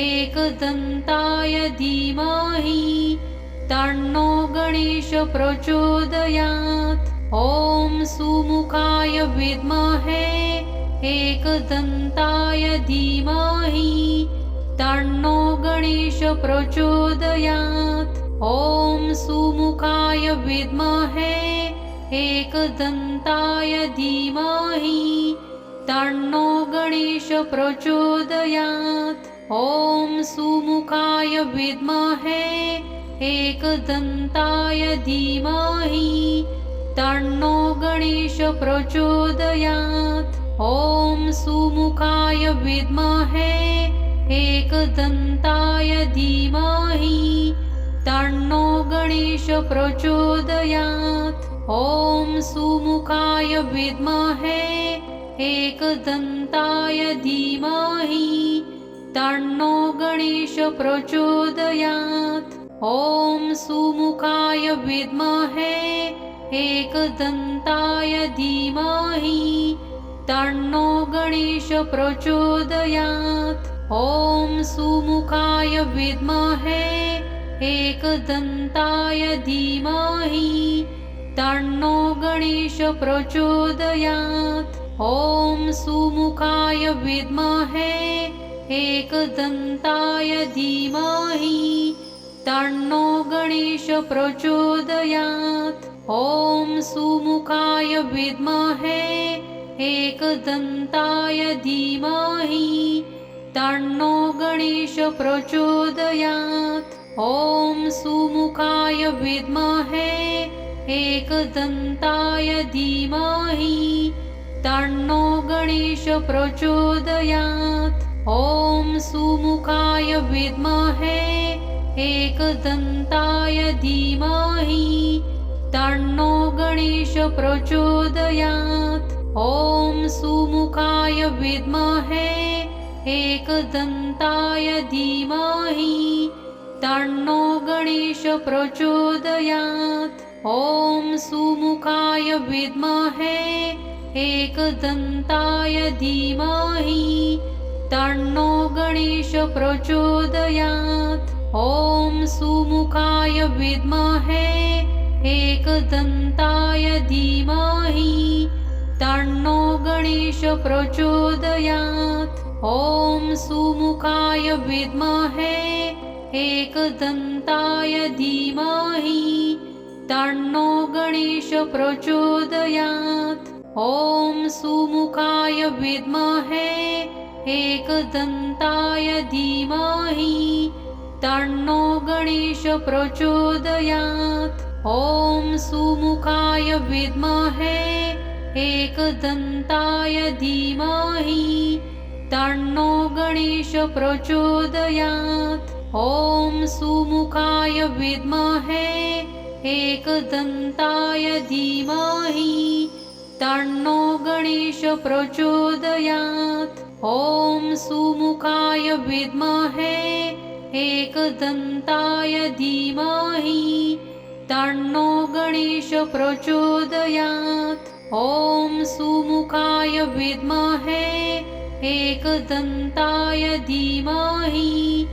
एकदन्ताय धीमहि तन्नो गणेश प्रचोदयात्। ॐ सुमुखाय विद्महे एकदन्ताय धीमहि तन्नो गणेश प्रचोदयात्। ॐ सुमुखाय विद्महे एकदन्ताय धीमहि तन्नो गणेश प्रचोदयात्। ॐ सुमुखाय विद्महे एकदन्ताय धीमहि तन्नो गणेश प्रचोदयात्। ॐ सुमुखाय विद्महे एकदन्ताय धीमहि तन्नो गणेश प्रचोदयात्। ॐ सुमुखाय विद्महे एकदन्ताय धीमहि तन्नो गणेश प्रचोदयात्। ॐ सुमुखाय विद्महे एकदन्ताय धीमहि तन्नो गणेश प्रचोदयात्। ॐ सुमुखाय विद्महे एकदन्ताय धीमहि तन्नो गणेश प्रचोदयात्। ॐ सुमुखाय विद्महे एकदन्ताय धीमहि तन्नो गणेश प्रचोदयात्। ॐ सुमुखाय विद्महे एकदन्ताय धीमहि तन्नो गणेश प्रचोदयात्। ॐ सुमुखाय विद्महे एकदन्ताय धीमहि तन्नो गणेश प्रचोदयात्। ॐ सुमुखाय विद्महे एकदन्ताय धीमहि तन्नो गणेश प्रचोदयात्। ॐ सुमुखाय विद्महे एकदन्ताय धीमहि तन्नो गणेश प्रचोदयात्। ॐ सुमुखाय विद्महे एकदन्ताय धीमहि तन्नो गणेश प्रचोदयात्। ॐ सुमुखाय विद्महे एकदन्ताय धीमहि तन्नो गणेश प्रचोदयात्। ॐ सुमुखाय विद्महे एकदन्ताय धीमहि तन्नो गणेश प्रचोदयात्। ॐ सुमुखाय विद्महे एकदन्ताय धीमहि तन्नो गणेश प्रचोदयात्। ॐ सुमुखाय विद्महे एकदन्ताय धीमहि तन्नो गणेश प्रचोदयात्। ॐ सुमुखाय विद्महे एकदन्ताय धीमहि तन्नो गणेश प्रचोदयात्। ॐ सुमुखाय विद्महे एकदन्ताय धीमहि तन्नो गणेश प्रचोदयात्। ॐ सुमुखाय विद्महे एकदन्ताय धीमहि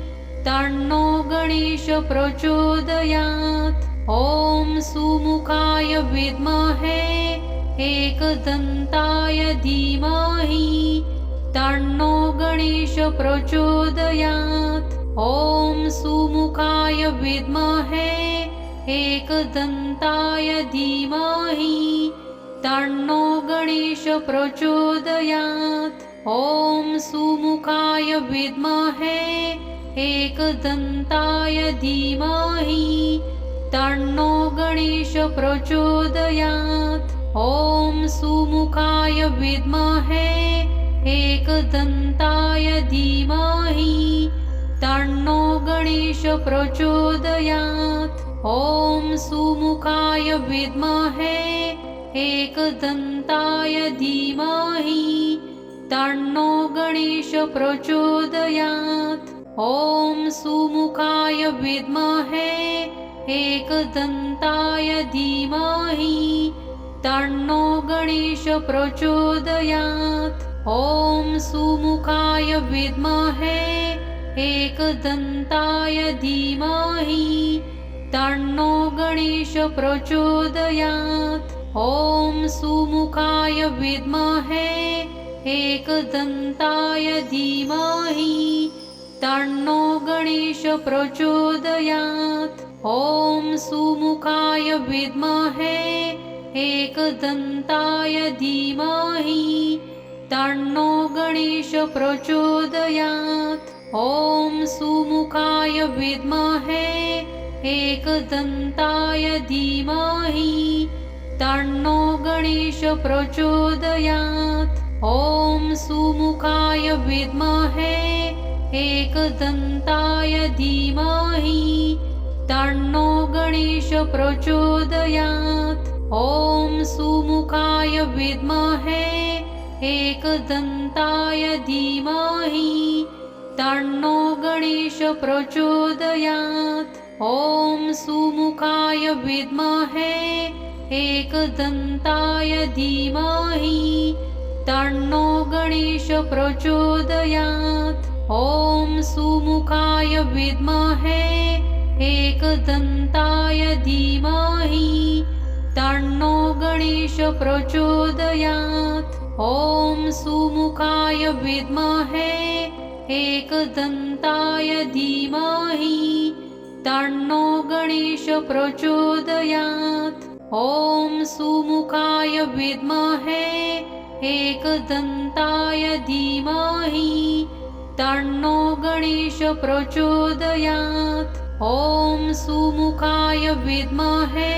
तन्नो गणेश प्रचोदयात्। ॐ सुमुखाय विद्महे एकदन्ताय धीमहि तन्नो गणेश प्रचोदयात्। ॐ सुमुखाय विद्महे एकदन्ताय धीमहि तन्नो गणेश प्रचोदयात्। ॐ सुमुखाय विद्महे एकदन्ताय धीमहि तन्नो गणेश प्रचोदयात्। ॐ सुमुखाय विद्महे एकदन्ताय धीमहि तन्नो गणेश प्रचोदयात्। ॐ सुमुखाय विद्महे एकदन्ताय धीमहि तन्नो गणेश प्रचोदयात्। ॐ सुमुखाय विद्महे एकदन्ताय धीमहि तन्नो गणेश प्रचोदयात्। ॐ सुमुखाय विद्महे एकदन्ताय धीमहि तन्नो गणेश प्रचोदयात्। ॐ सुमुखाय विद्महे एकदन्ताय धीमहि तन्नो गणेश प्रचोदयात्। ॐ सुमुखाय विद्महे एकदन्ताय धीमहि तन्नो गणेश प्रचोदयात्। ॐ सुमुखाय विद्महे एकदन्ताय धीमहि तन्नो गणेश प्रचोदयात्। ॐ सुमुखाय विद्महे एकदन्ताय धीमहि तन्नो गणेश प्रचोदयात्। ॐ सुमुखाय विद्महे एकदन्ताय धीमहि तन्नो गणेश प्रचोदयात्। ॐ सुमुखाय विद्महे एकदन्ताय धीमहि तन्नो गणेश प्रचोदयात्। ॐ सुमुखाय विद्महे एकदन्ताय धीमहि तन्नो गणेश प्रचोदयात्। ॐ सुमुखाय विद्महे एकदन्ताय धीमहि तन्नो गणेश प्रचोदयात्। ॐ सुमुखाय विद्महे एकदन्ताय धीमहि तन्नो गणेश प्रचोदयात्। ॐ सुमुखाय विद्महे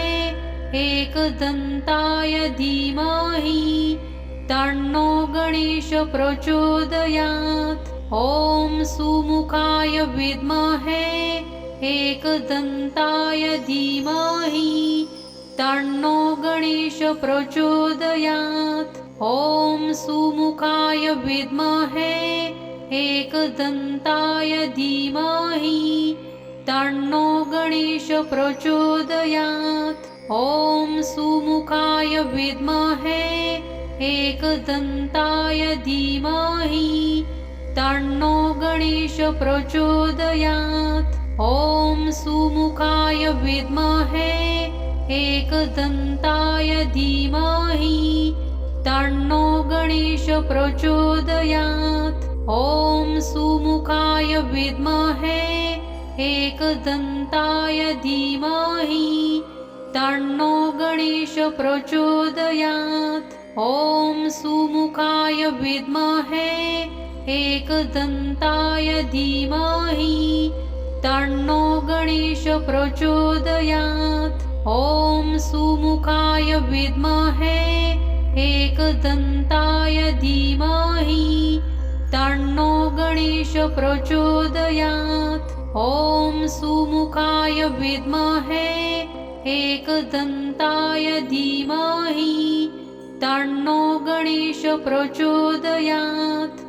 एकदन्ताय धीमहि तन्नो गणेश प्रचोदयात्। ॐ सुमुखाय विद्महे एकदन्ताय धीमहि तन्नो गणेश प्रचोदयात्। ॐ सुमुखाय विद्महे एकदन्ताय धीमहि तन्नो गणेश प्रचोदयात्। ॐ सुमुखाय विद्महे एकदन्ताय धीमहि तन्नो गणेश प्रचोदयात्। ॐ सुमुखाय विद्महे एकदन्ताय धीमहि तन्नो गणेश प्रचोदयात्। ॐ सुमुखाय विद्महे एकदन्ताय धीमहि तन्नो गणेश प्रचोदयात्। ॐ सुमुखाय विद्महे एकदन्ताय धीमहि तन्नो गणेश प्रचोदयात्। ॐ सुमुखाय विद्महे एकदन्ताय धीमहि तन्नो गणेश प्रचोदयात्। ॐ सुमुखाय विद्महे एकदन्ताय धीमहि तन्नो गणेश प्रचोदयात्।